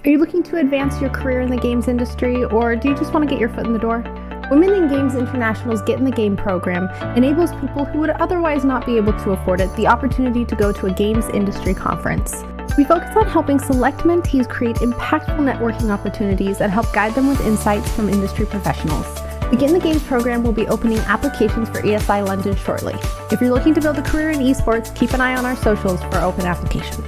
Are you looking to advance your career in the games industry, or do you just want to get your foot in the door? Women in Games International's Get in the Game program enables people who would otherwise not be able to afford it the opportunity to go to a games industry conference. We focus on helping select mentees create impactful networking opportunities and help guide them with insights from industry professionals. The Get in the Games program will be opening applications for ESI London shortly. If you're looking to build a career in esports, keep an eye on our socials for open applications.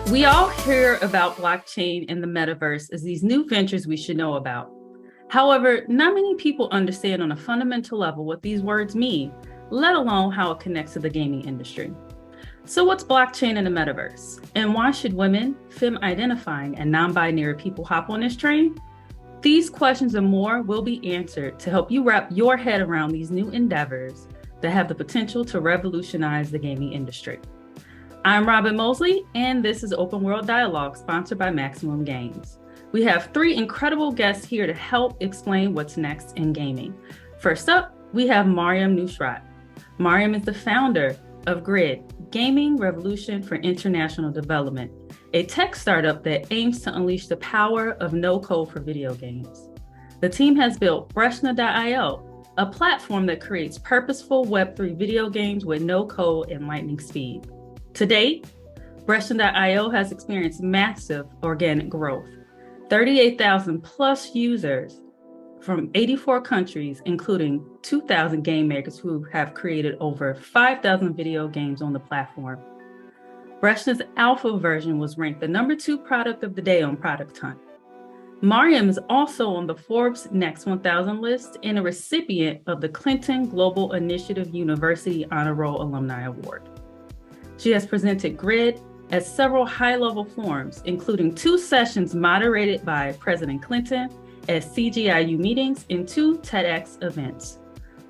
We all hear about blockchain and the metaverse as these new ventures we should know about. However, not many people understand on a fundamental level what these words mean, let alone how it connects to the gaming industry. So what's blockchain and the metaverse? And why should women, femme-identifying, and non-binary people hop on this train? These questions and more will be answered to help you wrap your head around these new endeavors that have the potential to revolutionize the gaming industry. I'm Robin Mosley, and this is Open World Dialogue, sponsored by Maximum Games. We have three incredible guests here to help explain what's next in gaming. First up, we have Mariam Nushrat. Mariam is the founder of Grid, Gaming Revolution for International Development, a tech startup that aims to unleash the power of no code for video games. The team has built Breshna.io, a platform that creates purposeful Web3 video games with no code and lightning speed. To date, Breshna.io has experienced massive organic growth, 38,000 plus users from 84 countries, including 2,000 game makers who have created over 5,000 video games on the platform. Breshna's alpha version was ranked the #2 product of the day on Product Hunt. Mariam is also on the Forbes Next 1000 list and a recipient of the Clinton Global Initiative University Honor Roll Alumni Award. She has presented Grid at several high-level forums, including 2 sessions moderated by President Clinton at CGIU meetings and 2 TEDx events.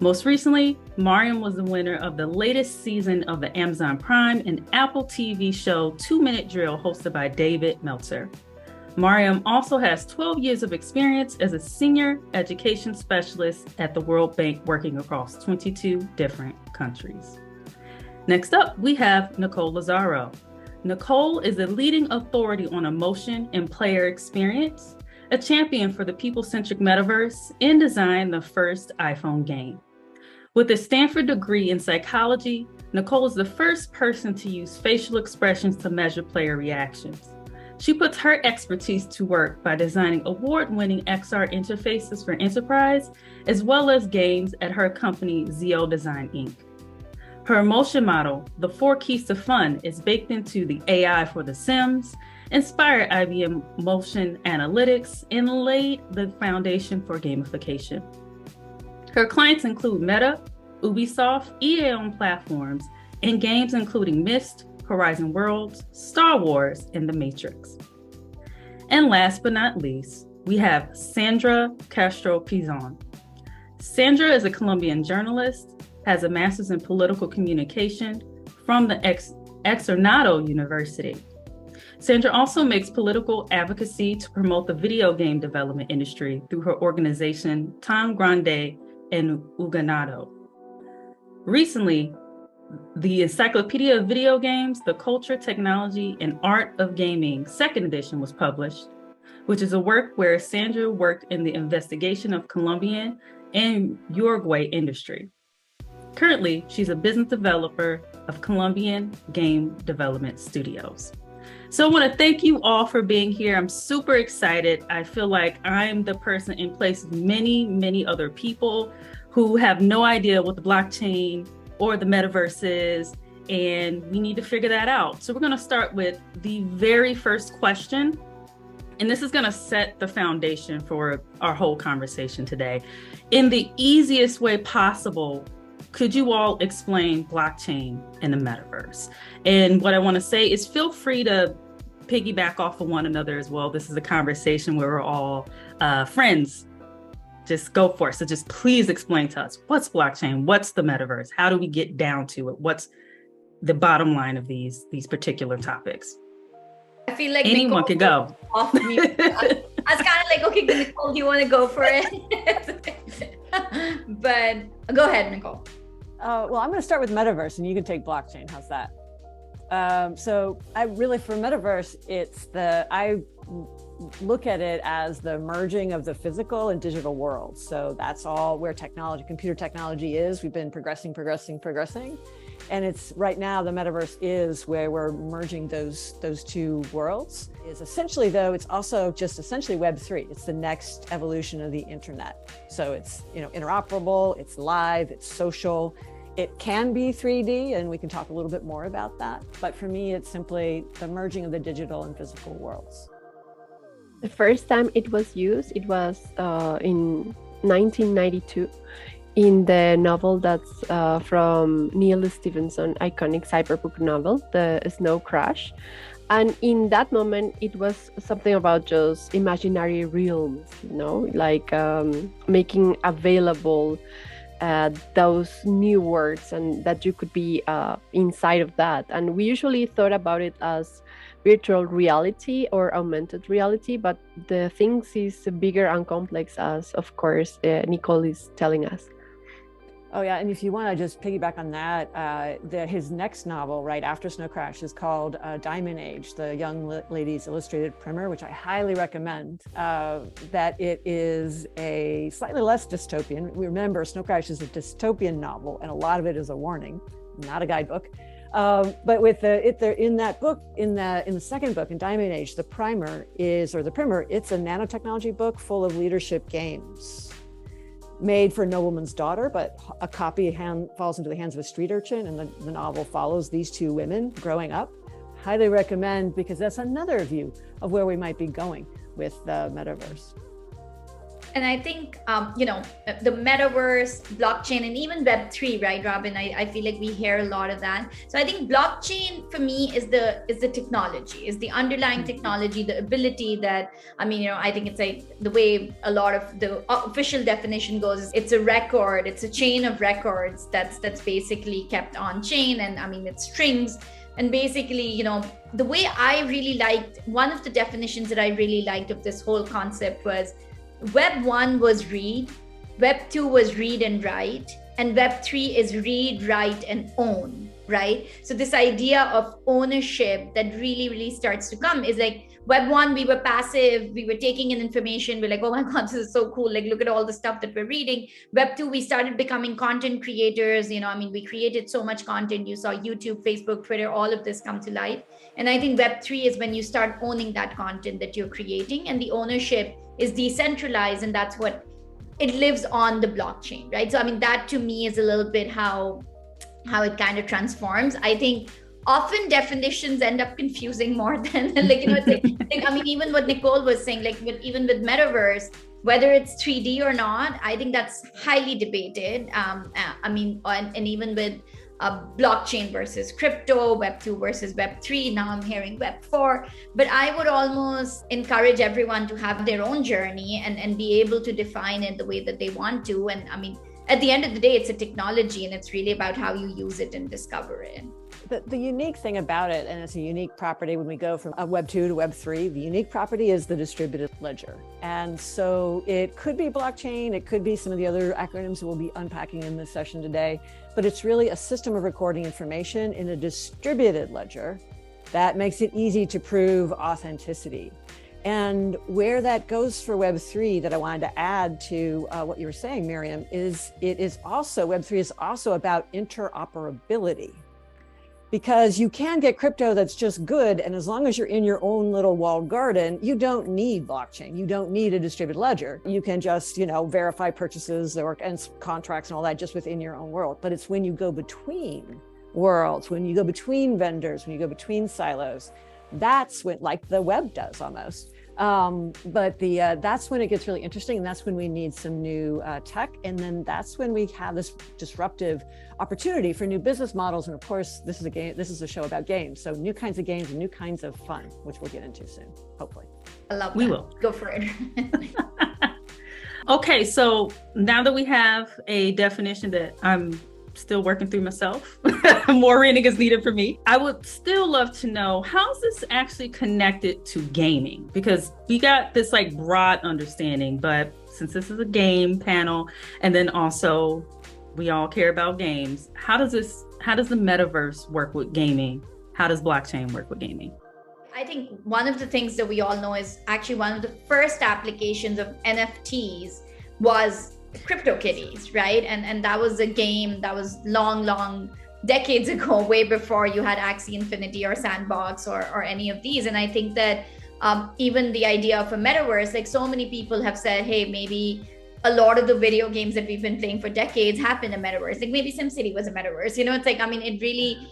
Most recently, Mariam was the winner of the latest season of the Amazon Prime and Apple TV show 2-Minute Drill hosted by David Meltzer. Mariam also has 12 years of experience as a senior education specialist at the World Bank, working across 22 different countries. Next up, we have Nicole Lazzaro. Nicole is a leading authority on emotion and player experience, a champion for the people-centric metaverse, and designed the first iPhone game. With a Stanford degree in psychology, Nicole is the first person to use facial expressions to measure player reactions. She puts her expertise to work by designing award-winning XR interfaces for enterprise, as well as games at her company, Zio Design Inc. Her emotion model, the 4 Keys to Fun, is baked into the AI for The Sims, inspired IBM Motion Analytics, and laid the foundation for gamification. Her clients include Meta, Ubisoft, EA-owned platforms, and games including Myst, Horizon Worlds, Star Wars, and The Matrix. And last but not least, we have Sandra Castro Pinzon. Sandra is a Colombian journalist, has a master's in political communication from the Externado University. Sandra also makes political advocacy to promote the video game development industry through her organization, Tan Grande and Uganado. Recently, the Encyclopedia of Video Games, the Culture, Technology, and Art of Gaming, 2nd edition was published, which is a work where Sandra worked in the investigation of Colombian and Uruguay industry. Currently, she's a business developer of Colombian Game Development Studios. So I want to thank you all for being here. I'm super excited. I feel like I'm the person in place of many, many other people who have no idea what the blockchain or the metaverse is, and we need to figure that out. So we're going to start with the very first question, and this is going to set the foundation for our whole conversation today. In the easiest way possible, could you all explain blockchain and the metaverse? And what I want to say is feel free to piggyback off of one another as well. This is a conversation where we're all friends. Just go for it. So just please explain to us, what's blockchain? What's the metaverse? How do we get down to it? What's the bottom line of these particular topics? I feel like anyone Nicole could go. Off mute. I was kind of like, okay, Nicole, you want to go for it? But go ahead, Nicole. Well, I'm going to start with metaverse, and you can take blockchain. How's that? So I really, for metaverse, I look at it as the merging of the physical and digital worlds. So that's all where computer technology is. We've been progressing. And it's right now, the metaverse is where we're merging those two worlds. Is essentially, though, it's also just essentially Web3. It's the next evolution of the internet. So it's, interoperable, it's live, it's social. It can be 3D, and we can talk a little bit more about that. But for me, it's simply the merging of the digital and physical worlds. The first time it was used, it was in 1992 in the novel that's from Neil Stephenson, iconic cyberpunk novel, The Snow Crash. And in that moment, it was something about just imaginary realms, like making available those new words and that you could be inside of that. And we usually thought about it as virtual reality or augmented reality, but the things is bigger and complex, as of course Nicole is telling us. Oh yeah, and if you want to just piggyback on that, his next novel right after Snow Crash is called Diamond Age, the young lady's illustrated primer, which I highly recommend. That it is a slightly less dystopian. Remember, Snow Crash is a dystopian novel, and a lot of it is a warning, not a guidebook. But with in that book, in the second book, in Diamond Age, the primer, it's a nanotechnology book full of leadership games. Made for a nobleman's daughter, but a copy falls into the hands of a street urchin, and the novel follows these two women growing up. Highly recommend, because that's another view of where we might be going with the metaverse. And I think, the metaverse, blockchain, and even Web3, right, Robin? I feel like we hear a lot of that. So I think blockchain for me is the technology, is the underlying technology, the ability that, I think it's like the way a lot of the official definition goes, is it's a record, it's a chain of records that's basically kept on chain. And it's strings. And basically, the way I really liked, one of the definitions that I really liked of this whole concept was, Web 1 was read, Web 2 was read and write, and Web 3 is read, write, and own, right? So this idea of ownership that really, really starts to come is like, Web 1, we were passive, we were taking in information, we're like, oh my God, this is so cool, like look at all the stuff that we're reading. Web 2, we started becoming content creators, we created so much content, you saw YouTube, Facebook, Twitter, all of this come to life. And I think Web 3 is when you start owning that content that you're creating, and the ownership is decentralized, and that's what it lives on the blockchain, right? So that to me is a little bit how it kind of transforms. I think often definitions end up confusing more than even what Nicole was saying, even with metaverse, whether it's 3D or not, I think that's highly debated. And even with blockchain versus crypto, Web 2 versus Web 3, now I'm hearing Web 4. But I would almost encourage everyone to have their own journey and be able to define it the way that they want to. And at the end of the day, it's a technology, and it's really about how you use it and discover it. The unique thing about it, and it's a unique property when we go from Web 2 to Web 3, the unique property is the distributed ledger. And so it could be blockchain, it could be some of the other acronyms that we'll be unpacking in this session today, but it's really a system of recording information in a distributed ledger that makes it easy to prove authenticity. And where that goes for Web 3 that I wanted to add to what you were saying, Mariam, is Web 3 is also about interoperability. Because you can get crypto that's just good, and as long as you're in your own little walled garden, you don't need blockchain. You don't need a distributed ledger. You can just, verify purchases and contracts and all that just within your own world. But it's when you go between worlds, when you go between vendors, when you go between silos, that's when, like the web does almost. That's when it gets really interesting, and that's when we need some new tech, and then that's when we have this disruptive opportunity for new business models. And of course, this is a show about games, so new kinds of games and new kinds of fun, which we'll get into soon, hopefully. I love that. We will Go for it. Okay, so now that we have a definition that I'm still working through myself, more reading is needed for me, I would still love to know, how's this actually connected to gaming? Because we got this broad understanding, but since this is a game panel, and then also We all care about games. How does the metaverse work with gaming? How does blockchain work with gaming? I think one of the things that we all know is actually one of the first applications of NFTs was CryptoKitties, right? And that was a game that was long decades ago, way before you had Axie Infinity or Sandbox or any of these. And I think that even the idea of a metaverse, like so many people have said, hey, maybe a lot of the video games that we've been playing for decades have been a metaverse. Like maybe SimCity was a metaverse. It's like, I mean, it really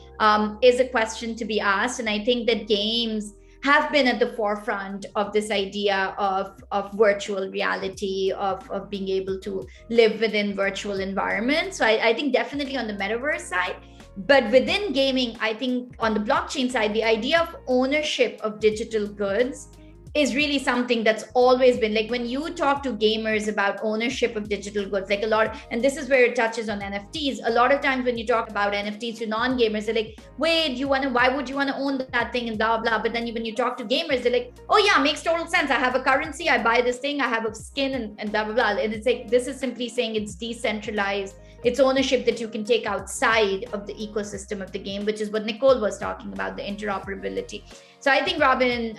is a question to be asked. And I think that games have been at the forefront of this idea of virtual reality, of being able to live within virtual environments. So I think definitely on the metaverse side. But within gaming, I think on the blockchain side, the idea of ownership of digital goods is really something that's always been, like, when you talk to gamers about ownership of digital goods, like a lot, and this is where it touches on NFTs. A lot of times when you talk about NFTs to non-gamers, they're like, wait, why would you want to own that thing and blah, blah. But then when you talk to gamers, they're like, oh yeah, makes total sense. I have a currency, I buy this thing, I have a skin and blah, blah, blah. And it's like, this is simply saying it's decentralized. It's ownership that you can take outside of the ecosystem of the game, which is what Nicole was talking about, the interoperability. So I think, Robin,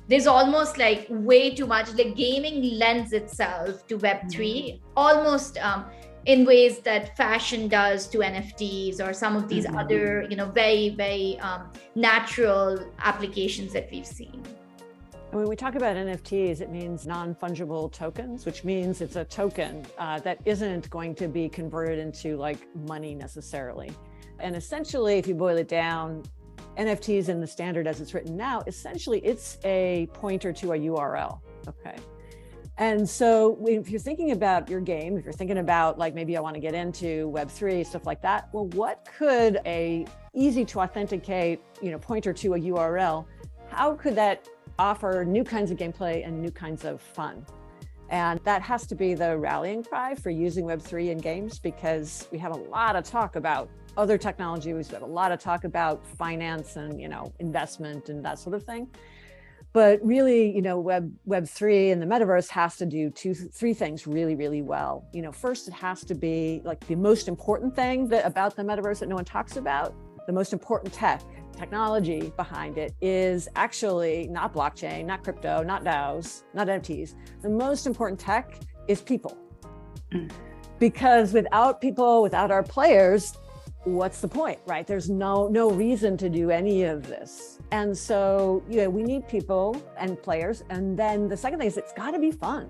there's almost like way too much, like gaming lends itself to Web3 almost in ways that fashion does to NFTs or some of these other, very, very natural applications that we've seen. When we talk about NFTs, it means non-fungible tokens, which means it's a token that isn't going to be converted into like money necessarily. And essentially, if you boil it down, NFTs in the standard as it's written now, essentially it's a pointer to a URL, okay? And so if you're thinking about your game, if you're thinking about like, maybe I want to get into Web3, stuff like that, well, what could a easy to authenticate, pointer to a URL, how could that offer new kinds of gameplay and new kinds of fun? And that has to be the rallying cry for using Web3 in games, because we have a lot of talk about other technology. We've got a lot of talk about finance and, investment and that sort of thing. But really, Web3 and the metaverse has to do three things really, really well. First, it has to be like the most important thing about the metaverse that no one talks about. The most important technology behind it is actually not blockchain, not crypto, not DAOs, not NFTs. The most important tech is people. Because without people, without our players, what's the point, right? There's no reason to do any of this. And so, we need people and players. And then the second thing is it's got to be fun.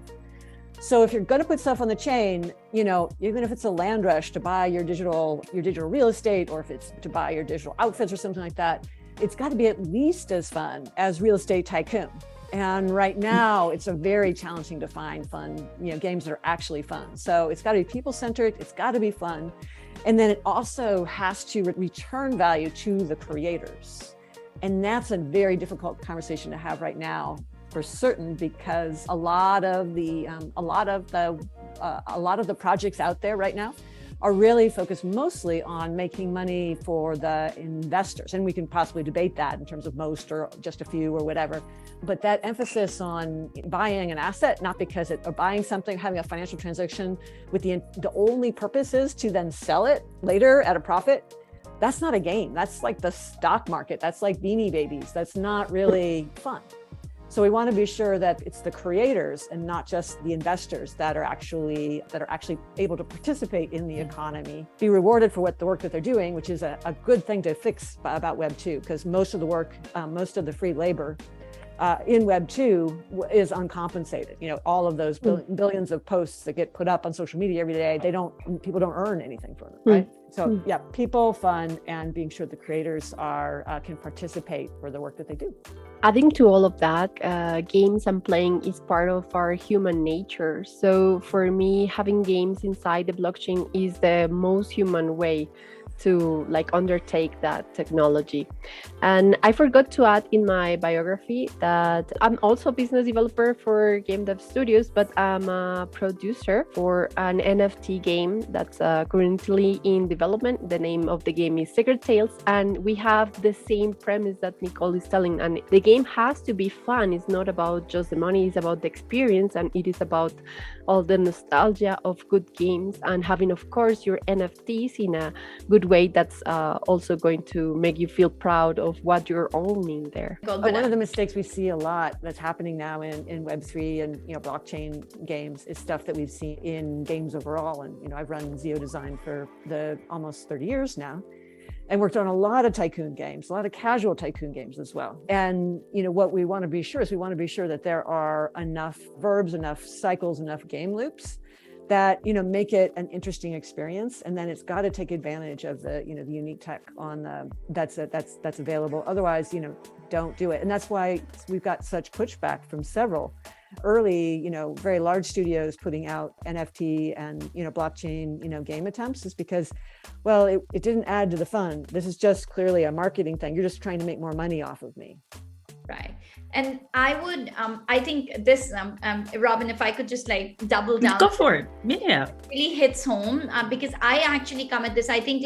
So if you're going to put stuff on the chain, even if it's a land rush to buy your digital real estate, or if it's to buy your digital outfits or something like that, it's got to be at least as fun as Real Estate Tycoon. And right now, it's a very challenging to find fun, games that are actually fun. So it's got to be people-centered. It's got to be fun. And then it also has to return value to the creators. And that's a very difficult conversation to have right now, for certain, because a lot of the projects out there right now are really focused mostly on making money for the investors. And we can possibly debate that in terms of most or just a few or whatever. But that emphasis on buying an asset, not because or buying something, having a financial transaction with the only purpose is to then sell it later at a profit, that's not a game. That's like the stock market. That's like Beanie Babies. That's not really fun. So we want to be sure that it's the creators and not just the investors that are actually able to participate in the economy, be rewarded for the work that they're doing, which is a good thing to fix about Web 2, because most of the work, most of the free labor in Web 2 is uncompensated. All of those billions of posts that get put up on social media every day, people don't earn anything from them, right? So yeah, people, fun, and being sure the creators can participate for the work that they do. Adding to all of that, games and playing is part of our human nature. So for me, having games inside the blockchain is the most human way to like undertake that technology. And I forgot to add in my biography that I'm also a business developer for game dev studios, but I'm a producer for an NFT game that's currently in development. The name of the game is Secret Tales, and we have the same premise that Nicole is telling. And the game has to be fun. It's not about just the money, it's about the experience, and it is about all the nostalgia of good games and having, of course, your NFTs in a good way that's also going to make you feel proud of what you're owning there. One of the mistakes we see a lot that's happening now in Web3 and blockchain games is stuff that we've seen in games overall. And I've run Zio Design for the almost 30 years now, and worked on a lot of tycoon games, a lot of casual tycoon games as well. And what we want to be sure is we want to be sure that there are enough verbs, enough cycles, enough game loops that make it an interesting experience. And then it's got to take advantage of the the unique tech on that's available. Otherwise, don't do it. And that's why we've got such pushback from several early, very large studios putting out NFT and blockchain game attempts, is because, well, it didn't add to the fun. This is just clearly a marketing thing. You're just trying to make more money off of me. Right. And I would, I think this, Robin, if I could just like double down. Go for it. Yeah. Really hits home because I actually come at this. I think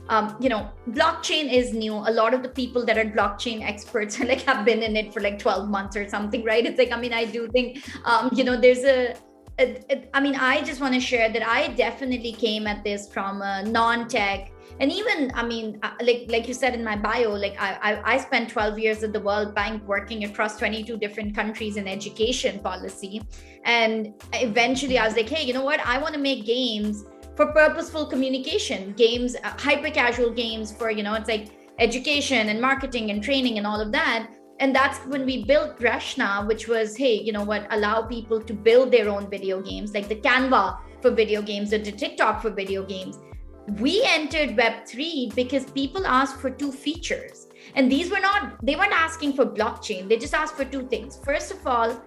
blockchain is new. A lot of the people that are blockchain experts have been in it for 12 months or something, right? It's I do think, there's I just want to share that I definitely came at this from a non-tech. And even, like you said in my bio, I spent 12 years at the World Bank working across 22 different countries in education policy. And eventually I was like, hey, you know what? I want to make games for purposeful communication, games, hyper casual games for, it's education and marketing and training and all of that. And that's when we built Reshna, which was, hey, allow people to build their own video games, like the Canva for video games or the TikTok for video games. We entered Web3 because people asked for two features. And they weren't asking for blockchain. They just asked for two things. First of all,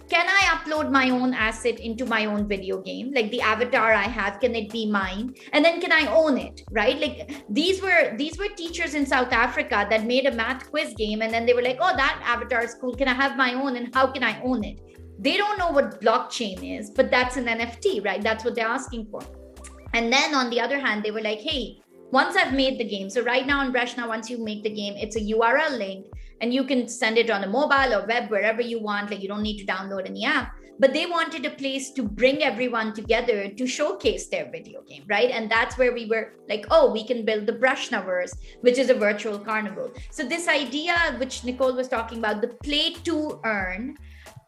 can I upload my own asset into my own video game? Like the avatar I have, can it be mine? And then can I own it, right? These were teachers in South Africa that made a math quiz game. And then they were like, oh, that avatar is cool. Can I have my own? And how can I own it? They don't know what blockchain is, but that's an NFT, right? That's what they're asking for. And then on the other hand, they were like, hey, once I've made the game, so right now in Reshna, once you make the game, it's a URL link and you can send it on a mobile or web, wherever you want. You don't need to download any app, but they wanted a place to bring everyone together to showcase their video game, right? And that's where we were like, oh, we can build the Breshnaverse, which is a virtual carnival. So this idea, which Nicole was talking about, the play to earn,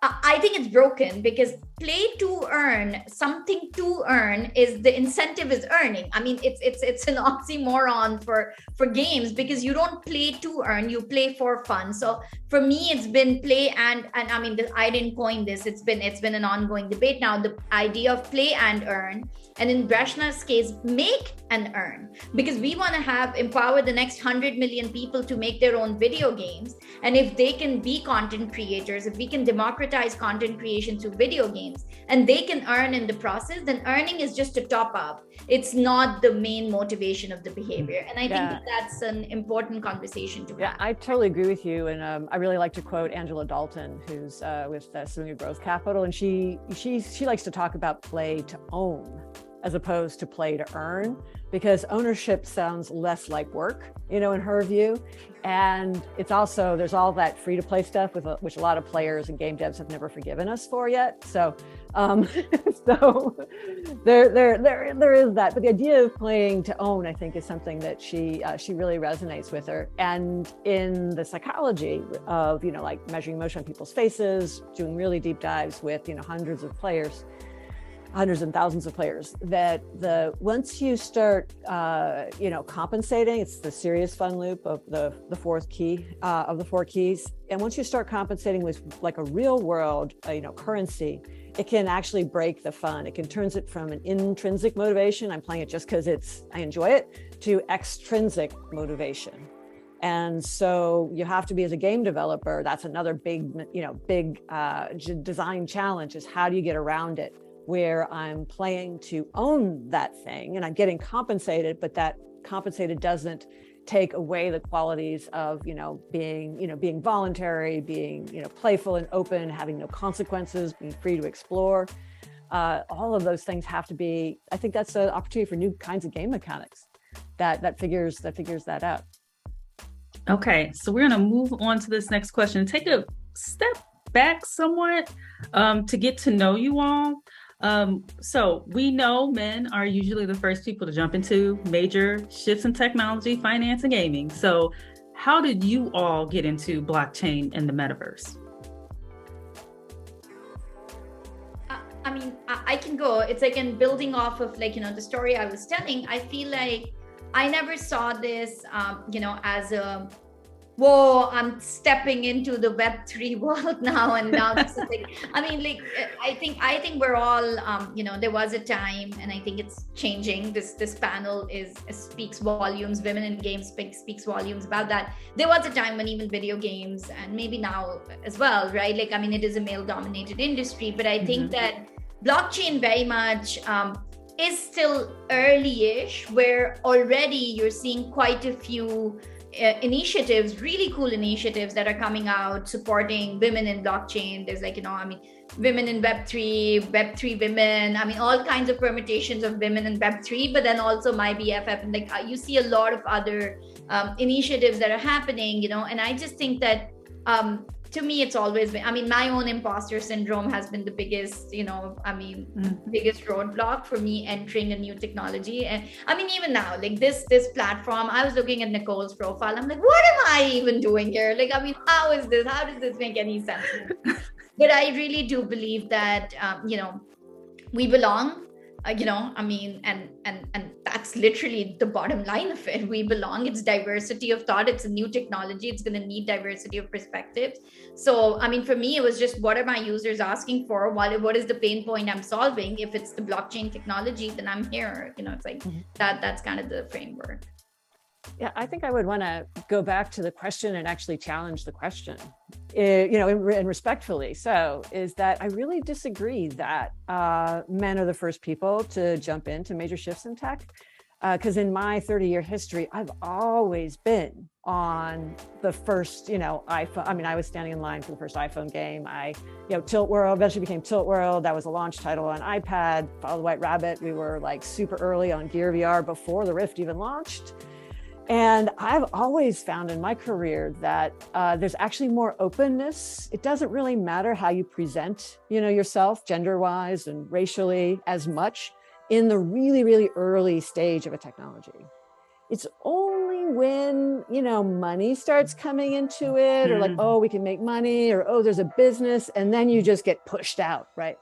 I think it's broken because play to earn, something to earn is the incentive is earning. It's an oxymoron for games because you don't play to earn, you play for fun. So for me, it's been play and I didn't coin this. It's been an ongoing debate now. The idea of play and earn, and in Breshna's case, make and earn, because we want to empower the next 100 million people to make their own video games. And if they can be content creators, if we can democratize content creation through video games and they can earn in the process, then earning is just a top up. It's not the main motivation of the behavior. And I think that's an important conversation to have. Yeah, I totally agree with you. And I really like to quote Angela Dalton, who's with Swinger Growth Capital. And she likes to talk about play to own as opposed to play to earn, because ownership sounds less like work, in her view. And it's also, there's all that free to play stuff which a lot of players and game devs have never forgiven us for yet. So, so there is that. But the idea of playing to own, I think, is something that she really resonates with her. And in the psychology of, measuring emotion on people's faces, doing really deep dives with, hundreds and thousands of players, that once you start compensating, it's the serious fun loop of the fourth key of the four keys. And once you start compensating with like a real world currency, it can actually break the fun. It can turn it from an intrinsic motivation, I'm playing it just because I enjoy it, to extrinsic motivation. And so you have to be, as a game developer, that's another big design challenge, is how do you get around it, where I'm playing to own that thing and I'm getting compensated, but that compensated doesn't take away the qualities of, being voluntary, being, playful and open, having no consequences, being free to explore. All of those things have to be, I think that's an opportunity for new kinds of game mechanics that figures that out. Okay, so we're going to move on to this next question. Take a step back somewhat to get to know you all. So we know men are usually the first people to jump into major shifts in technology, finance, and gaming. So how did you all get into blockchain and the metaverse? I can go. It's like in building off of the story I was telling. I feel like I never saw this, as a, whoa, I'm stepping into the Web3 world now. And now this is I think we're all, there was a time, and I think it's changing. This panel speaks volumes. Women in games speaks volumes about that. There was a time when even video games, and maybe now as well, right? It is a male dominated industry, but I think that blockchain very much is still early-ish, where already you're seeing quite a few initiatives, really cool initiatives that are coming out supporting women in blockchain. There's women in Web3 women, all kinds of permutations of women in Web3, but then also my BFF, and you see a lot of other initiatives that are happening, and I just think that to me, it's always been, my own imposter syndrome has been the biggest, biggest roadblock for me entering a new technology. And even now, this platform, I was looking at Nicole's profile. I'm like, what am I even doing here? How is this? How does this make any sense? But I really do believe that, we belong. And that's literally the bottom line of it. We belong. It's diversity of thought. It's a new technology. It's going to need diversity of perspectives. So, for me, it was just, what are my users asking for? What is the pain point I'm solving? If it's the blockchain technology, then I'm here. It's that's kind of the framework. Yeah, I think I would want to go back to the question and actually challenge the question, and respectfully. So is that I really disagree that men are the first people to jump into major shifts in tech. Because in my 30-year history, I've always been on the first, iPhone. I was standing in line for the first iPhone game. Tilt World eventually became Tilt World. That was a launch title on iPad. Follow the White Rabbit. We were super early on Gear VR before the Rift even launched. And I've always found in my career that there's actually more openness. It doesn't really matter how you present, yourself gender-wise and racially as much in the really, really early stage of a technology. It's only when, money starts coming into it, or oh, we can make money, or oh, there's a business, and then you just get pushed out, right?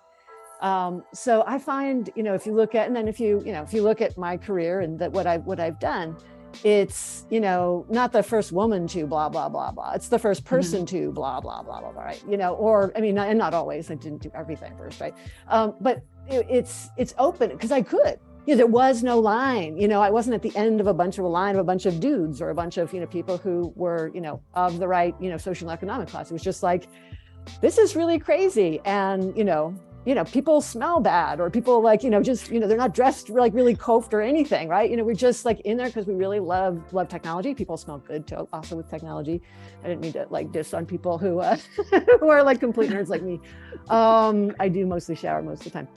So I find, if you look at, and then if you look at my career and that what I've done, it's, not the first woman to blah, blah, blah, blah. It's the first person to blah, blah, blah, blah, blah, right? And not always, I didn't do everything first, right? But it's open because I could. There was no line. I wasn't at the end of a line of a bunch of dudes or a bunch of, people who were, of the right, social and economic class. It was just this is really crazy. And, people smell bad, or people they're not dressed really coiffed or anything, right? We're just in there because we really love technology. People smell good too, also with technology. I didn't mean to diss on people who who are complete nerds like me. I do mostly shower most of the time.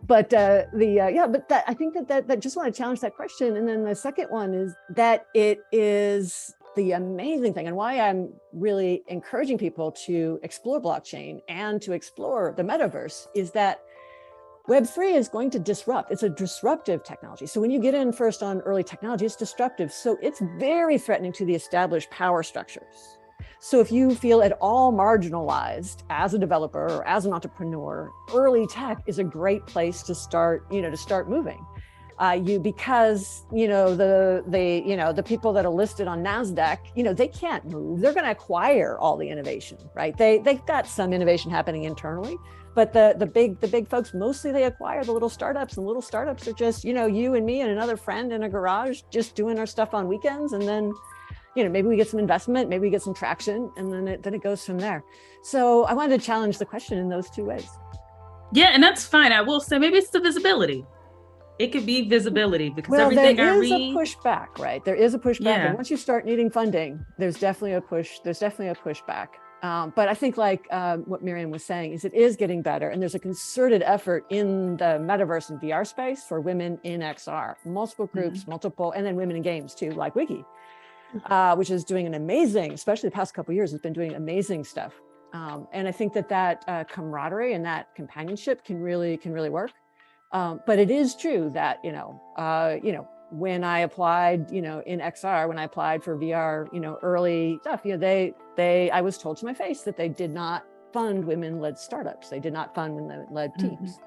But I think that just want to challenge that question. And then the second one is that it is the amazing thing, and why I'm really encouraging people to explore blockchain and to explore the metaverse, is that Web3 is going to disrupt. It's a disruptive technology. So when you get in first on early technology, it's disruptive. So it's very threatening to the established power structures. So if you feel at all marginalized as a developer or as an entrepreneur, early tech is a great place to start, moving. Because the people that are listed on NASDAQ, they can't move. They're going to acquire all the innovation, right? They've got some innovation happening internally, but the big folks, mostly they acquire the little startups, and little startups are just, you and me and another friend in a garage just doing our stuff on weekends. And then, maybe we get some investment, maybe we get some traction, and then it goes from there. So I wanted to challenge the question in those two ways. Yeah, and that's fine. I will say maybe it's the visibility. It could be visibility because Well, everything there I is read. a pushback, right? There is a pushback, Yeah. and once you start needing funding, there's definitely a push. There's definitely a pushback. But I think, like what Mariam was saying, is it is getting better, and there's a concerted effort in the metaverse and VR space for women in XR. Multiple groups, multiple, and then women in games too, like WIGI, which is doing an amazing, especially the past couple of years, has been doing amazing stuff. And I think that camaraderie and that companionship can really work. But it is true that, when I applied, in XR, when I applied for VR, early stuff, I was told to my face that they did not fund women-led startups. They did not fund women-led teams.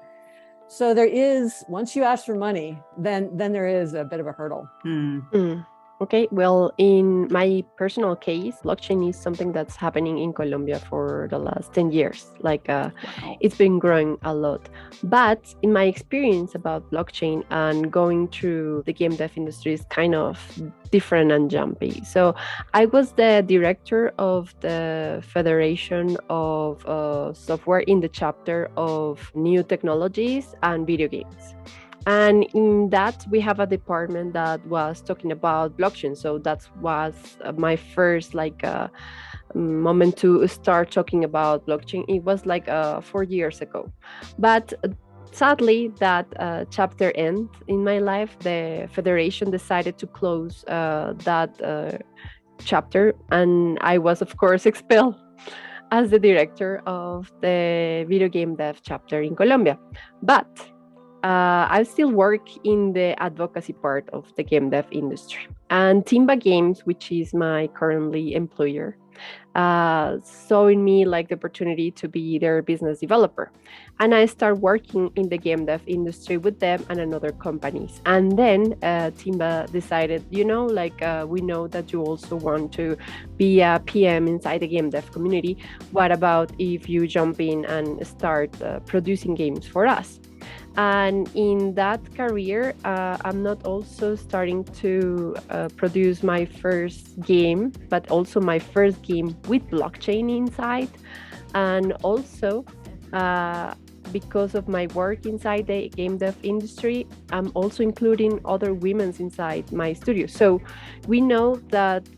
So there is, once you ask for money, then there is a bit of a hurdle. Okay, well, in my personal case, blockchain is something that's happening in Colombia for the last 10 years. It's been growing a lot. But in my experience about blockchain and going through the game dev industry is kind of different and jumpy. So I was the director of the Federation of Software in the chapter of new technologies and video games. And in that, we have a department that was talking about blockchain. So that was my first moment to start talking about blockchain. It was 4 years ago. But sadly, that chapter ended in my life. The federation decided to close that chapter. And I was, of course, expelled as the director of the video game dev chapter in Colombia. But I still work in the advocacy part of the game dev industry. And Timba Games, which is my currently employer, saw in me the opportunity to be their business developer. And I start working in the game dev industry with them and another companies. And then Timba decided, we know that you also want to be a PM inside the game dev community. What about if you jump in and start producing games for us? And in that career, I'm not also starting to produce my first game, but also my first game with blockchain inside. And also, because of my work inside the game dev industry, I'm also including other women inside my studio. So we know that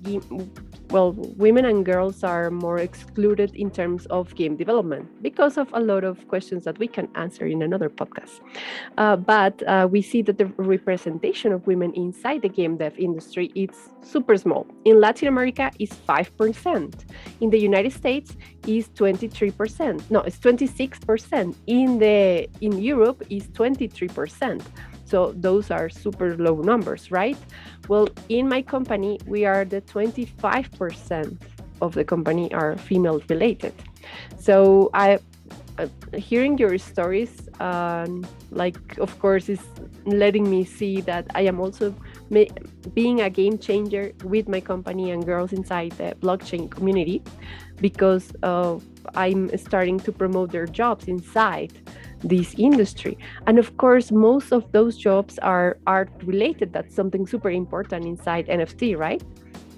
women and girls are more excluded in terms of game development because of a lot of questions that we can answer in another podcast. But we see that the representation of women inside the game dev industry is super small. In Latin America, it's 5%. In the United States, is 23%. No, it's 26%. In Europe, is 23%. So those are super low numbers, right? Well, in my company, we are the 25% of the company are female related. So hearing your stories, of course, is letting me see that I am also being a game changer with my company and girls inside the blockchain community, because I'm starting to promote their jobs inside this industry. And of course, most of those jobs are art related. That's something super important inside NFT, right?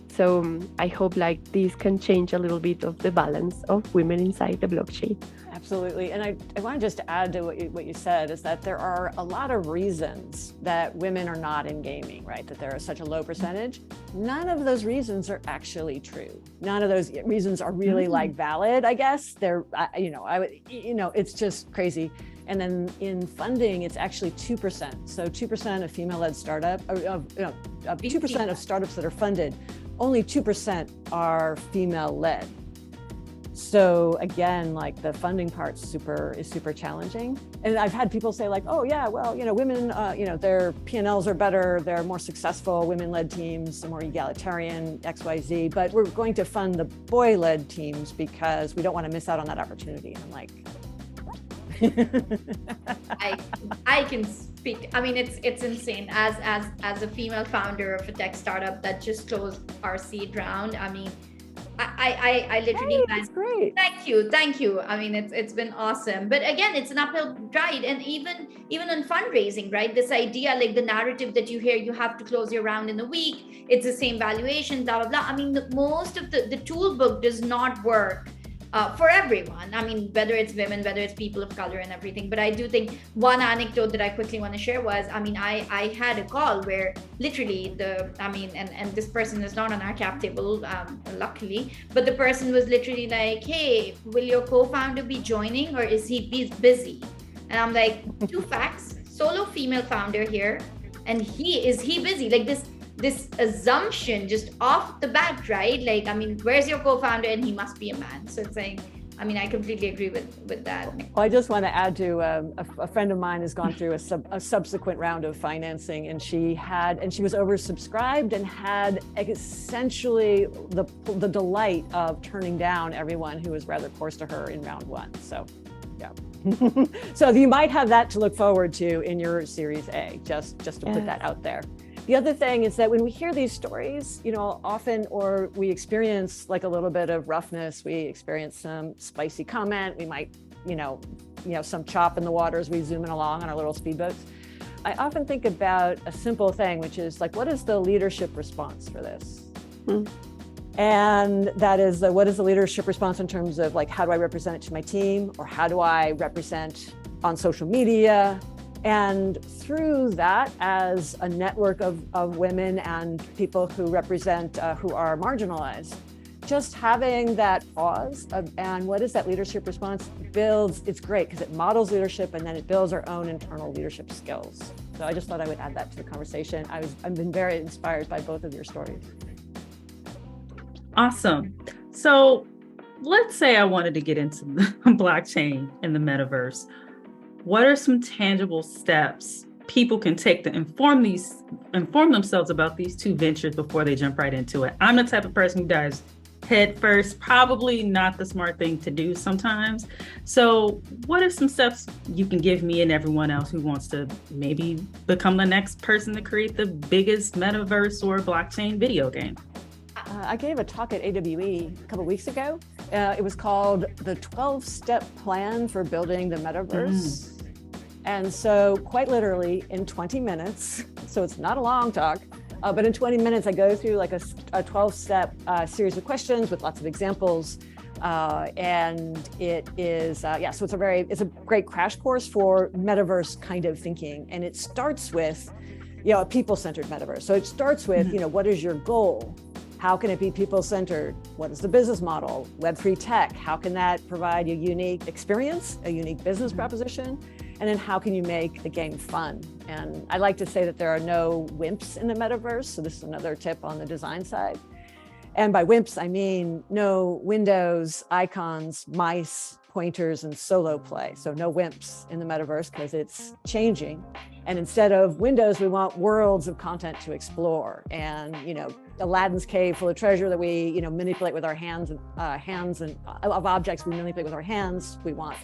So I hope this can change a little bit of the balance of women inside the blockchain. Absolutely. And I want to just add to what you said, is that there are a lot of reasons that women are not in gaming, right? That there is such a low percentage. None of those reasons are actually true. None of those reasons are really valid, I guess. They're, it's just crazy. And then in funding, it's actually 2%. So 2% of female-led startup, 2% of startups that are funded, only 2% are female-led. So again, the funding part is super challenging. And I've had people say women, their P&Ls are better, they're more successful, women-led teams, more egalitarian, XYZ, but we're going to fund the boy-led teams because we don't want to miss out on that opportunity. And I'm like, I can speak. I mean, it's insane. As a female founder of a tech startup that just closed our seed round, I mean, I literally, that's great. Thank you. I mean, it's been awesome. But again, it's an uphill ride. And even on fundraising, right? This idea, the narrative that you hear, you have to close your round in a week. It's the same valuation, blah, blah, blah. I mean, most of the tool book does not work for everyone. I mean, whether it's women, whether it's people of color and everything. But I do think one anecdote that I quickly want to share was, I mean, I had a call where literally and this person is not on our cap table, luckily, but the person was literally like, hey, will your co-founder be joining, or is he busy? And I'm like, two facts, solo female founder here, and is he busy? Like this assumption just off the bat, right? Like, I mean, where's your co-founder? And he must be a man. So it's like, I mean, I completely agree with that. Well, I just want to add to a friend of mine has gone through a subsequent round of financing, and she was oversubscribed and had essentially the delight of turning down everyone who was rather coarse to her in round one. So, yeah. So you might have that to look forward to in your Series A, just to put that out there. The other thing is that when we hear these stories, often, or we experience like a little bit of roughness, we experience some spicy comment, we might, some chop in the water as we zoom in along on our little speedboats. I often think about a simple thing, which is like, what is the leadership response for this? And that is, what is the leadership response in terms of like, how do I represent it to my team? Or how do I represent on social media? And through that, as a network of women and people who represent, who are marginalized, just having that pause and what is that leadership response it's great because it models leadership and then it builds our own internal leadership skills. So I just thought I would add that to the conversation. I've been very inspired by both of your stories. Awesome. So let's say I wanted to get into blockchain and the metaverse. What are some tangible steps people can take to inform themselves about these two ventures before they jump right into it? I'm the type of person who dives head first, probably not the smart thing to do sometimes. So what are some steps you can give me and everyone else who wants to maybe become the next person to create the biggest metaverse or blockchain video game? I gave a talk at AWE a couple of weeks ago. It was called the 12-Step Plan for Building the Metaverse. And so quite literally in 20 minutes, so it's not a long talk, but in 20 minutes, I go through like a 12-step series of questions with lots of examples. And it is, so it's a great crash course for metaverse kind of thinking. And it starts with, a people-centered metaverse. So it starts with, what is your goal? How can it be people-centered? What is the business model? Web3 tech, how can that provide a unique experience, a unique business proposition? And then how can you make the game fun? And I like to say that there are no wimps in the metaverse. So this is another tip on the design side. And by wimps, I mean no windows, icons, mice, pointers, and solo play. So no wimps in the metaverse because it's changing. And instead of windows, we want worlds of content to explore. And, Aladdin's cave full of treasure that we, manipulate with our hands and of objects we manipulate with our hands. We want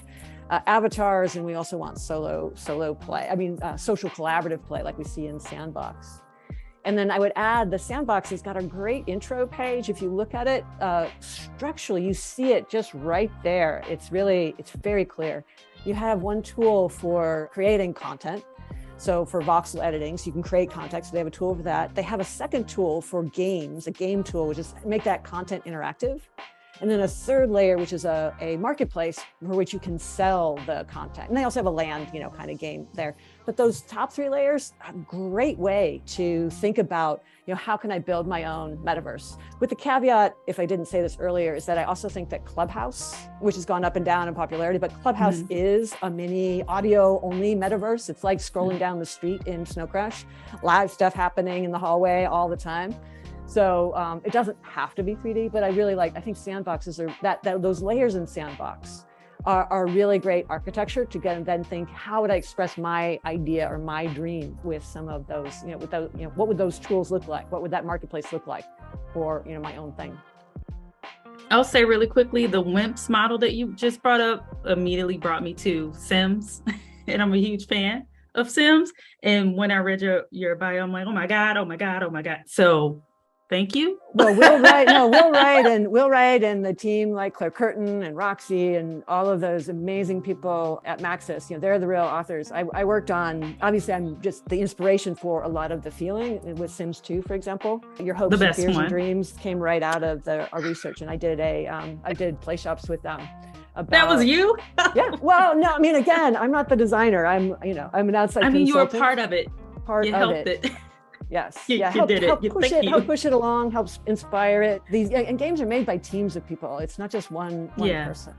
avatars, and we also want solo play. Social collaborative play like we see in Sandbox. And then I would add the Sandbox has got a great intro page. If you look at it structurally, you see it just right there. It's very clear. You have one tool for creating content. So for voxel editing, so you can create content. So they have a tool for that. They have a second tool for games, a game tool, which is make that content interactive. And then a third layer, which is a marketplace for which you can sell the content. And they also have a land, kind of game there. But those top three layers, a great way to think about, how can I build my own metaverse? With the caveat, if I didn't say this earlier, is that I also think that Clubhouse, which has gone up and down in popularity, but Clubhouse is a mini audio-only metaverse. It's like scrolling down the street in Snow Crash, live stuff happening in the hallway all the time. So it doesn't have to be 3D, but I think sandboxes are those layers in Sandbox are really great architecture to get and then think, how would I express my idea or my dream with some of those, what would those tools look like? What would that marketplace look like for, my own thing? I'll say really quickly, the WIMPs model that you just brought up immediately brought me to Sims, and I'm a huge fan of Sims. And when I read your bio, I'm like, oh my God. So Thank you. Well, Will Wright and the team like Claire Curtin and Roxy and all of those amazing people at Maxis, they're the real authors. I worked on, obviously I'm just the inspiration for a lot of the feeling with Sims 2, for example. Your hopes and fears and dreams came right out of our research. And I did play shops with them. That was you? Yeah. Well, no, I mean, again, I'm not the designer. I'm an outside consultant. You were part of it. You helped it. Yes. You did it. Help push it along, helps inspire it. And games are made by teams of people. It's not just one person,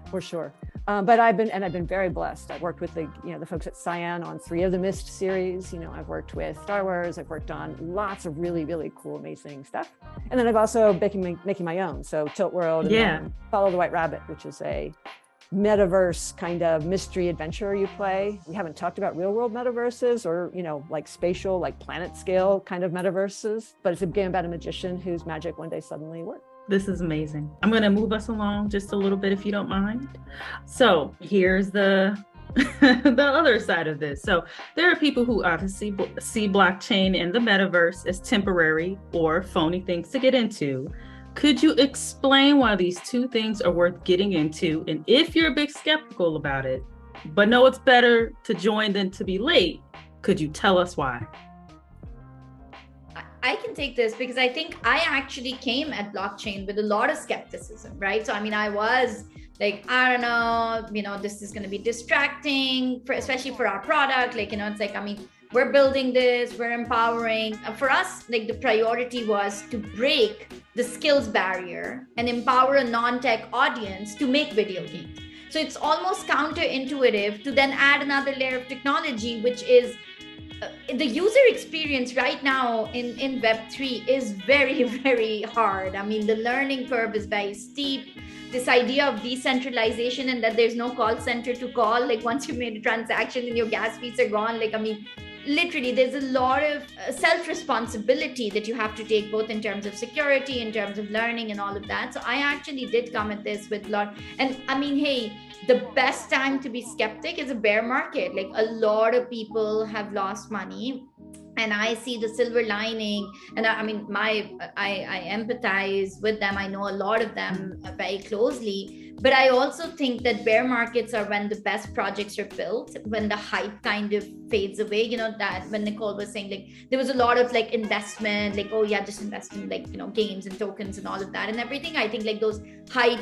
for sure. But I've been very blessed. I've worked with the folks at Cyan on 3 of the Myst series. I've worked with Star Wars. I've worked on lots of really, really cool, amazing stuff. And then I've also making my own. So Tilt World and Follow the White Rabbit, which is a metaverse kind of mystery adventure you play. We haven't talked about real world metaverses or, like spatial, like planet scale kind of metaverses, but it's a game about a magician whose magic one day suddenly worked. This is amazing. I'm going to move us along just a little bit if you don't mind. So here's the the other side of this. So there are people who obviously see blockchain and the metaverse as temporary or phony things to get into. Could you explain why these two things are worth getting into? And if you're a bit skeptical about it, but know it's better to join than to be late, could you tell us why? I can take this because I think I actually came at blockchain with a lot of skepticism, right? So, I was like, I don't know, this is going to be distracting, especially for our product. It's like, we're building this, we're empowering. For us, like the priority was to break the skills barrier and empower a non-tech audience to make video games. So it's almost counterintuitive to then add another layer of technology, which is the user experience right now in Web3 is very, very hard. The learning curve is very steep. This idea of decentralization and that there's no call center to call, like once you've made a transaction and your gas fees are gone, literally there's a lot of self-responsibility that you have to take, both in terms of security, in terms of learning and all of that. So I actually did come at this with a lot. And hey, the best time to be skeptic is a bear market. Like a lot of people have lost money. And I see the silver lining, and I empathize with them. I know a lot of them very closely, but I also think that bear markets are when the best projects are built, when the hype kind of fades away. That when Nicole was saying, like, there was a lot of like investment, like, oh yeah, just invest in like, games and tokens and all of that and everything. I think like those hype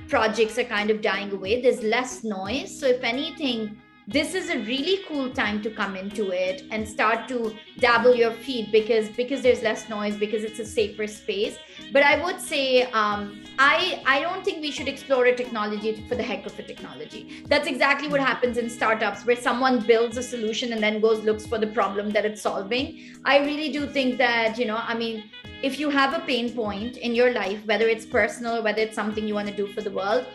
projects are kind of dying away. There's less noise. So if anything, this is a really cool time to come into it and start to dabble your feet because there's less noise, because it's a safer space. But I would say I don't think we should explore a technology for the heck of a technology. That's exactly what happens in startups, where someone builds a solution and then looks for the problem that it's solving. I really do think that, if you have a pain point in your life, whether it's personal or whether it's something you want to do for the world,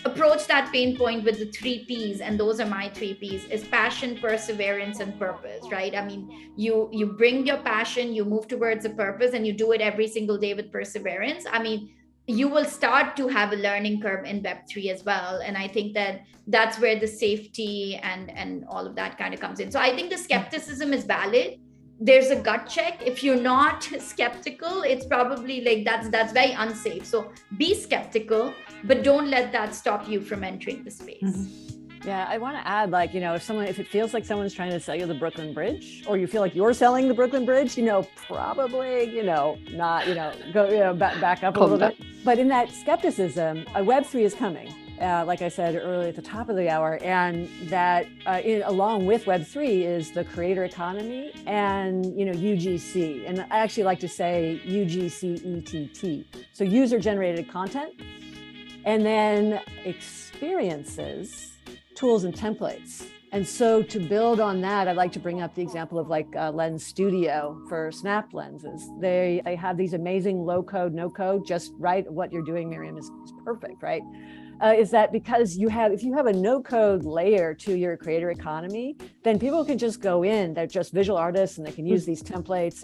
approach that pain point with the 3 Ps, and those are my 3 Ps, is passion, perseverance, and purpose, right? You bring your passion, you move towards a purpose, and you do it every single day with perseverance. You will start to have a learning curve in Web3 as well. And I think that that's where the safety and all of that kind of comes in. So I think the skepticism is valid. There's a gut check. If you're not skeptical, it's probably like that's very unsafe. So be skeptical, but don't let that stop you from entering the space. Mm-hmm. Yeah, I want to add, like, if it feels like someone's trying to sell you the Brooklyn Bridge, or you feel like you're selling the Brooklyn Bridge, probably, not, go, back up a little bit. But in that skepticism, Web3 is coming. Like I said earlier at the top of the hour, and that along with Web3 is the creator economy and, UGC. And I actually like to say UGCETT. So user-generated content, and then experiences, tools, and templates. And so to build on that, I'd like to bring up the example of like Lens Studio for Snap lenses. They have these amazing low code, no code, just right. What you're doing, Mariam, is perfect, right? Is that because if you have a no-code layer to your creator economy, then people can just go in, they're just visual artists and they can use these templates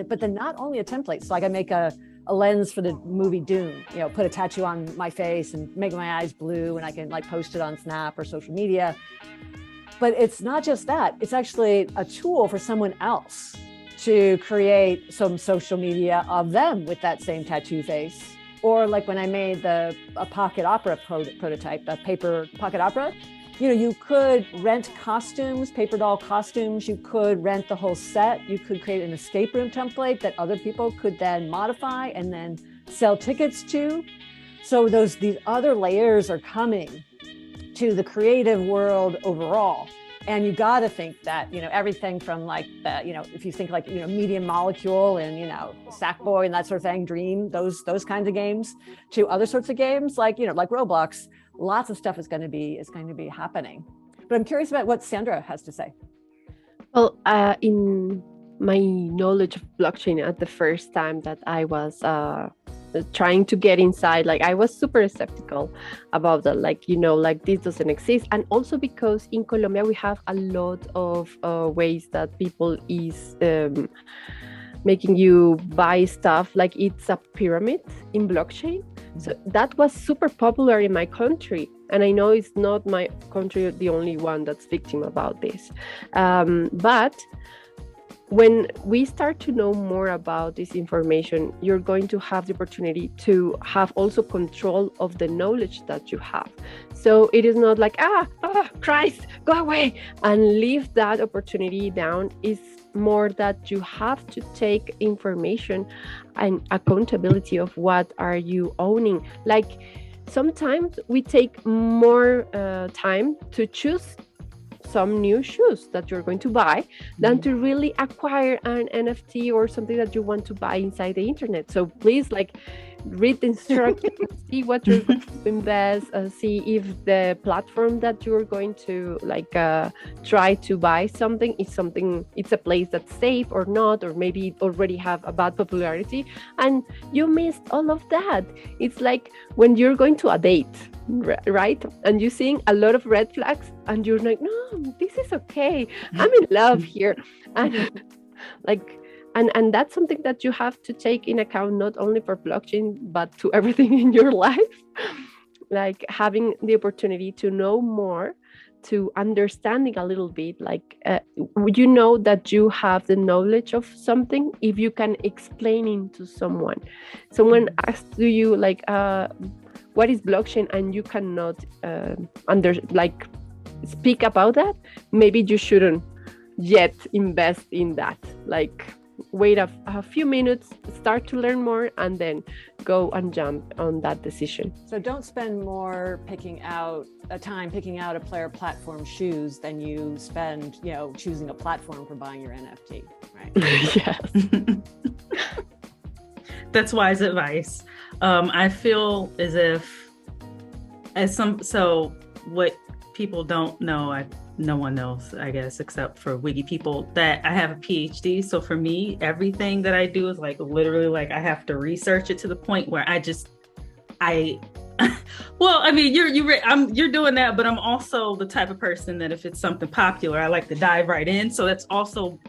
but then not only a template. So I can make a lens for the movie Dune, put a tattoo on my face and make my eyes blue, and I can like post it on Snap or social media. But it's not just that, it's actually a tool for someone else to create some social media of them with that same tattoo face. Or like when I made a pocket opera prototype, a paper pocket opera, you could rent costumes, paper doll costumes. You could rent the whole set. You could create an escape room template that other people could then modify and then sell tickets to. So these other layers are coming to the creative world overall. And you got to think that, everything from like if you think like, Medium Molecule and, Sackboy and that sort of thing, Dream, those kinds of games, to other sorts of games like Roblox, lots of stuff is going to be happening. But I'm curious about what Sandra has to say. Well, in my knowledge of blockchain, at the first time that I was trying to get inside, like I was super skeptical about that, like this doesn't exist. And also because in Colombia we have a lot of ways that people is making you buy stuff like it's a pyramid in blockchain. So that was super popular in my country, and I know it's not my country the only one that's victim about this, but when we start to know more about this information, you're going to have the opportunity to have also control of the knowledge that you have. So it is not like, Christ, go away, and leave that opportunity down. Is more that you have to take information and accountability of what are you owning. Like sometimes we take more time to choose some new shoes that you're going to buy than to really acquire an NFT or something that you want to buy inside the internet. So please read the instructions, see what you're going to invest, see if the platform that you're going to try to buy something, it's a place that's safe or not, or maybe it already have a bad popularity and you missed all of that. It's like when you're going to a date, right? And you're seeing a lot of red flags and you're like, no, this is okay. I'm in love here. And and that's something that you have to take in account, not only for blockchain, but to everything in your life. Like having the opportunity to know more, to understanding a little bit, that you have the knowledge of something if you can explain it to someone. Someone asks you what is blockchain, and you cannot speak about that, maybe you shouldn't yet invest in that. Wait a few minutes, start to learn more, and then go and jump on that decision. So don't spend more picking out a player platform shoes than you spend, choosing a platform for buying your NFT, right? Yes. That's wise advice. I feel as if, what people don't know, no one knows, I guess, except for WIGI people, that I have a PhD. So for me, everything that I do is literally I have to research it to the point where well, I mean, you're doing that, but I'm also the type of person that if it's something popular, I like to dive right in. So that's also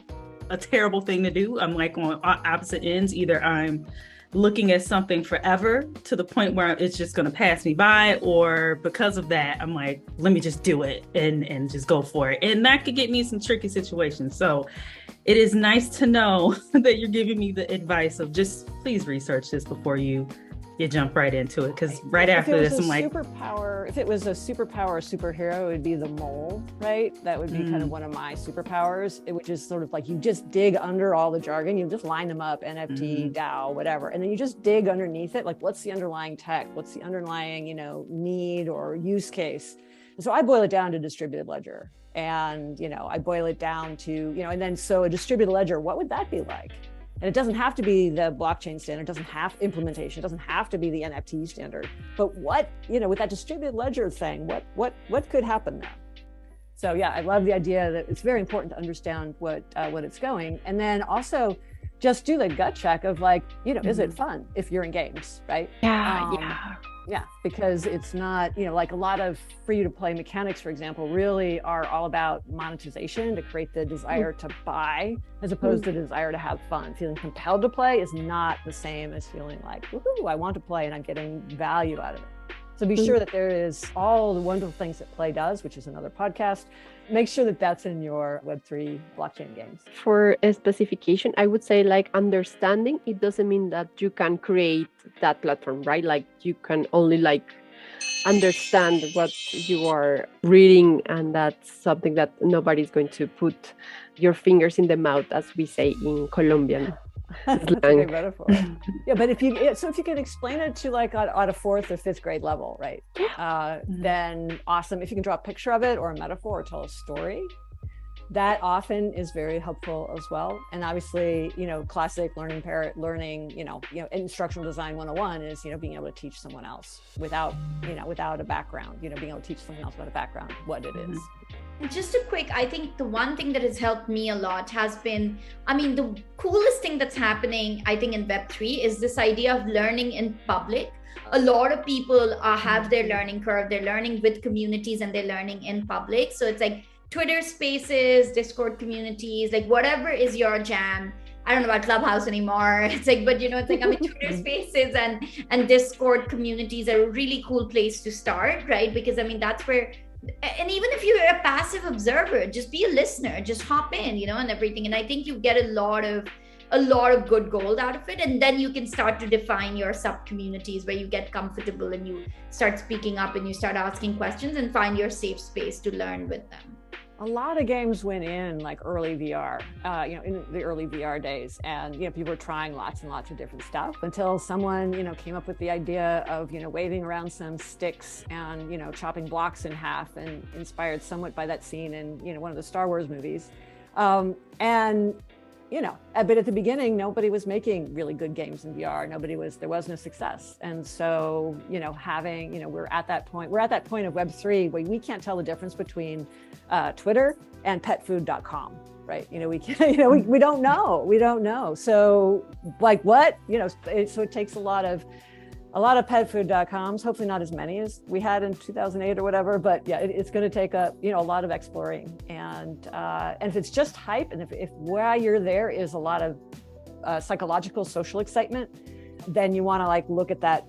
a terrible thing to do. I'm on opposite ends. Either I'm looking at something forever to the point where it's just going to pass me by, or because of that, I'm let me just do it and just go for it. And that could get me in some tricky situations. So it is nice to know that you're giving me the advice of just please research this before you jump right into it. Because right after this, I'm if it was a superpower or superhero, it would be the mole, right? That would be kind of one of my superpowers. It would just sort of you just dig under all the jargon, you just line them up, NFT, DAO, whatever. And then you just dig underneath it. What's the underlying tech? What's the underlying, need or use case? And so I boil it down to distributed ledger. And, I boil it down to, and then so a distributed ledger, what would that be like? And it doesn't have to be the blockchain standard, it doesn't have implementation, it doesn't have to be the NFT standard. But what, with that distributed ledger thing, what could happen there? So yeah, I love the idea that it's very important to understand what it's going. And then also just do the gut check of is it fun if you're in games, right? Yeah, because it's not, a lot of free to play mechanics, for example, really are all about monetization to create the desire to buy as opposed to the desire to have fun. Feeling compelled to play is not the same as feeling woohoo, I want to play and I'm getting value out of it. So be sure that there is all the wonderful things that Play does, which is another podcast. Make sure that that's in your Web3 blockchain games. For a specification, I would say like understanding, it doesn't mean that you can create that platform, right? Like you can only like understand what you are reading, and that's something that nobody's going to put your fingers in the mouth, as we say in Colombian. That's a great metaphor. Yeah, but if you can explain it to like at a 4th or 5th grade level, right? Then awesome. If you can draw a picture of it or a metaphor or tell a story, that often is very helpful as well. And obviously, classic learning, instructional design 101 is, being able to teach someone else without a background, being able to teach someone else about a background, what it is. And just a quick, I think the one thing that has helped me a lot has been, the coolest thing that's happening, I think, in Web3 is this idea of learning in public. A lot of people have their learning curve, they're learning with communities and they're learning in public. So it's like Twitter spaces, Discord communities, like whatever is your jam. I don't know about Clubhouse anymore. It's like, but Twitter spaces and Discord communities are a really cool place to start, right? Because that's where, and even if you're a passive observer, just be a listener, just hop in, and everything. And I think you get a lot of good gold out of it. And then you can start to define your sub communities where you get comfortable and you start speaking up and you start asking questions and find your safe space to learn with them. A lot of games went in like early VR, in the early VR days, and people were trying lots and lots of different stuff until someone came up with the idea of waving around some sticks and chopping blocks in half, and inspired somewhat by that scene in one of the Star Wars movies, but at the beginning, nobody was making really good games in VR. There was no success. And so, we're at that point of Web3 where we can't tell the difference between Twitter and petfood.com, right? We don't know. So like what, so it takes a lot of petfood.coms, hopefully not as many as we had in 2008 or whatever, but yeah, it's going to take a lot of exploring. And if it's just hype, and if while you're there is a lot of psychological, social excitement, then you want to look at that.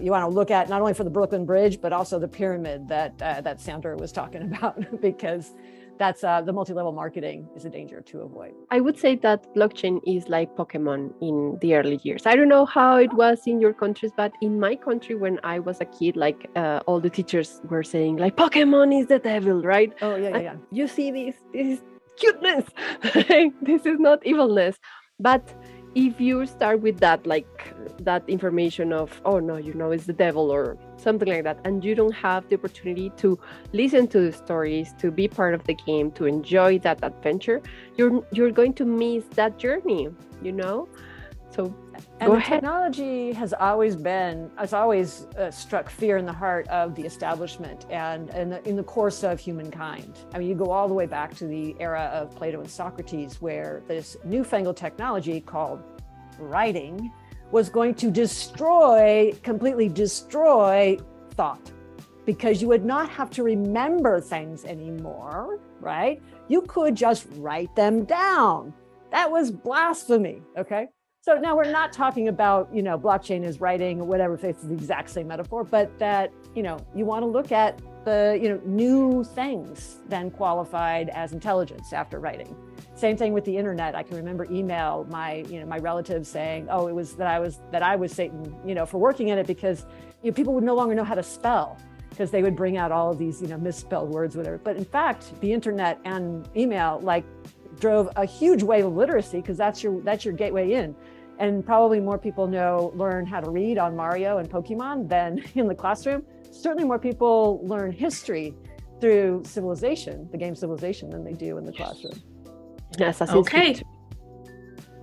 You want to look at not only for the Brooklyn Bridge, but also the pyramid that Sandra was talking about, because that's the multi-level marketing is a danger to avoid. I would say that blockchain is like Pokemon in the early years. I don't know how it was in your countries, but in my country, when I was a kid, all the teachers were saying like Pokemon is the devil, right? Oh yeah. You see this is cuteness. This is not evilness. But if you start with that, that information of, oh no, it's the devil or something like that, and you don't have the opportunity to listen to the stories, to be part of the game, to enjoy that adventure, you're going to miss that journey, So go ahead. Technology has always struck fear in the heart of the establishment and in the course of humankind. You go all the way back to the era of Plato and Socrates, where this newfangled technology called writing was going to completely destroy thought, because you would not have to remember things anymore, right? You could just write them down. That was blasphemy, okay? So now we're not talking about, blockchain is writing or whatever, if it's the exact same metaphor, but that, you want to look at the, new things then qualified as intelligence after writing. Same thing with the internet. I can remember email, my relatives saying, oh, it was that I was Satan, for working in it, because people would no longer know how to spell, because they would bring out all of these, misspelled words, whatever. But in fact, the internet and email drove a huge wave of literacy, because that's your gateway in. And probably more people learn how to read on Mario and Pokemon than in the classroom. Certainly more people learn history through Civilization, the game Civilization, than they do in the classroom. Yes, okay.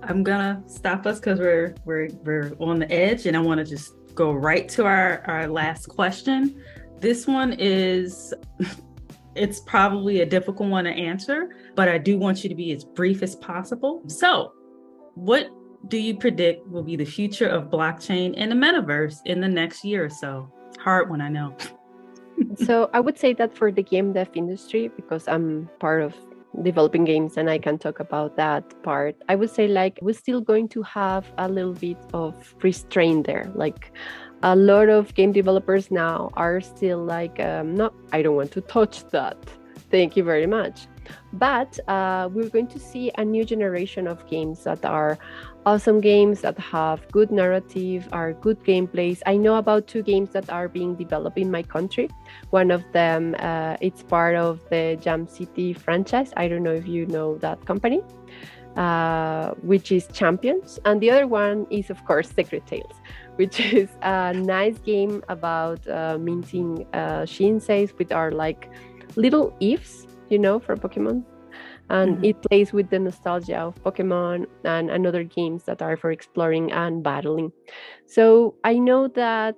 I'm gonna stop us because we're on the edge, and I want to just go right to our last question. This one is it's probably a difficult one to answer, but I do want you to be as brief as possible. So, what do you predict will be the future of blockchain and the metaverse in the next year or so? Hard one, I know. So I would say that for the game dev industry, because I'm part of developing games and I can talk about that part, I would say we're still going to have a little bit of restraint there. A lot of game developers now are still like, no, I don't want to touch that. Thank you very much. But we're going to see a new generation of games that are awesome games, that have good narrative, are good gameplays. I know about 2 games that are being developed in my country. One of them, it's part of the Jam City franchise. I don't know if you know that company, which is Champions. And the other one is, of course, Secret Tales, which is a nice game about minting shinseis, which are like little ifs, for Pokemon. And it plays with the nostalgia of Pokemon and other games that are for exploring and battling. So I know that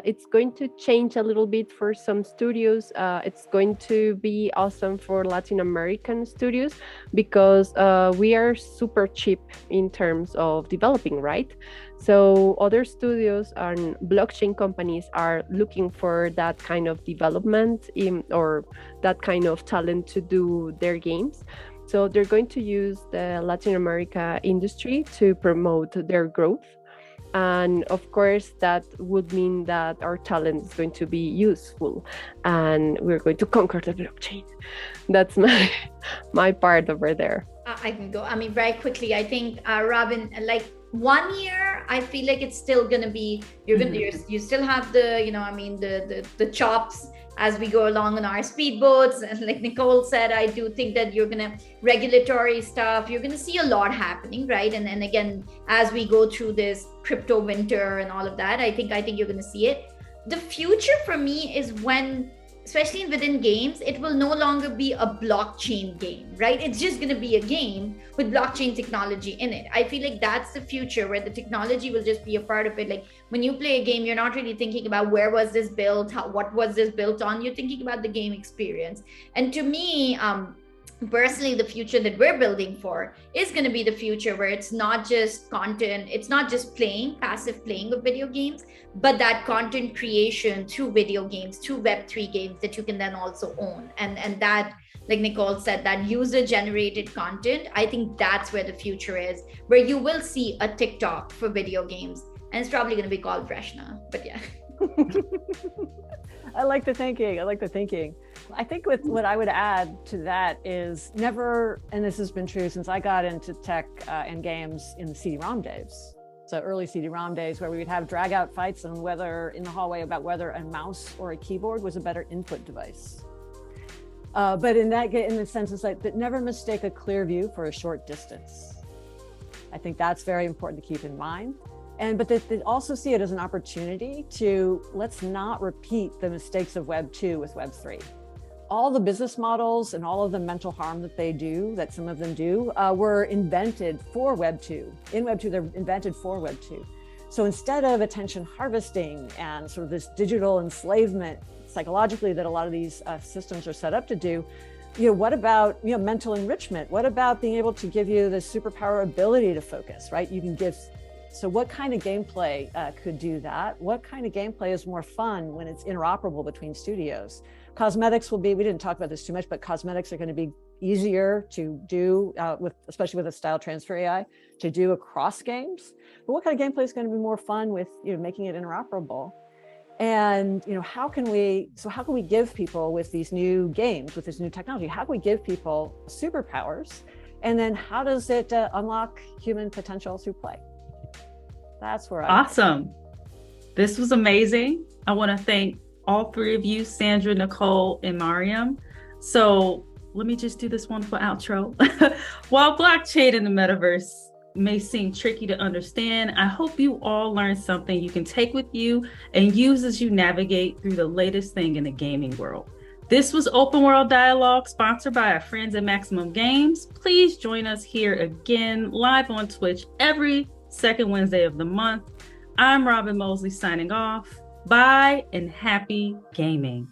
it's going to change a little bit for some studios. It's going to be awesome for Latin American studios because we are super cheap in terms of developing, right? So other studios and blockchain companies are looking for that kind of development or that kind of talent to do their games. So they're going to use the Latin America industry to promote their growth. And of course, that would mean that our talent is going to be useful and we're going to conquer the blockchain. That's my part over there. I can go. I mean, very quickly, I think, Robin, like 1 year, I feel like it's still going to be, you still have the chops as we go along on our speedboats. And like Nicole said, I do think that you're going to regulatory stuff, you're going to see a lot happening, right? And then again, as we go through this crypto winter and all of that, I think you're going to see it. The future for me is when, especially within games, it will no longer be a blockchain game, right? It's just going to be a game with blockchain technology in it. I feel like that's the future, where the technology will just be a part of it. Like when you play a game, you're not really thinking about where was this built, what was this built on. You're thinking about the game experience. And to me, personally, the future that we're building for is going to be the future where it's not just content, it's not just passive playing of video games, but that content creation through video games, through Web3 games that you can then also own. And that, like Nicole said, that user generated content, I think that's where the future is, where you will see a TikTok for video games, and it's probably going to be called Vreshna, but yeah. I like the thinking. I think what I would add to that is never, and this has been true since I got into tech and games in the CD-ROM days. So early CD-ROM days where we would have drag out fights on whether in the hallway about whether a mouse or a keyboard was a better input device. But in the sense, it's like that never mistake a clear view for a short distance. I think that's very important to keep in mind. But they also see it as an opportunity to, let's not repeat the mistakes of Web 2 with Web 3. All the business models and all of the mental harm that some of them do, were invented for Web 2. In Web 2, they're invented for Web 2. So instead of attention harvesting and sort of this digital enslavement psychologically that a lot of these systems are set up to do, what about mental enrichment? What about being able to give you the superpower ability to focus, right? You can give. So what kind of gameplay could do that? What kind of gameplay is more fun when it's interoperable between studios? Cosmetics will be, we didn't talk about this too much, but cosmetics are going to be easier to do, especially with a style transfer AI, to do across games. But what kind of gameplay is going to be more fun with making it interoperable? And how can we give people with these new games, with this new technology, how can we give people superpowers? And then how does it unlock human potential through play? That's where Awesome. This was amazing. I want to thank all 3 of you, Sandra, Nicole, and Mariam. So let me just do this wonderful outro. While blockchain in the metaverse may seem tricky to understand, I hope you all learned something you can take with you and use as you navigate through the latest thing in the gaming world. This was Open World Dialogue, sponsored by our friends at Maximum Games. Please join us here again, live on Twitch every second Wednesday of the month. I'm Robin Mosley signing off. Bye and happy gaming.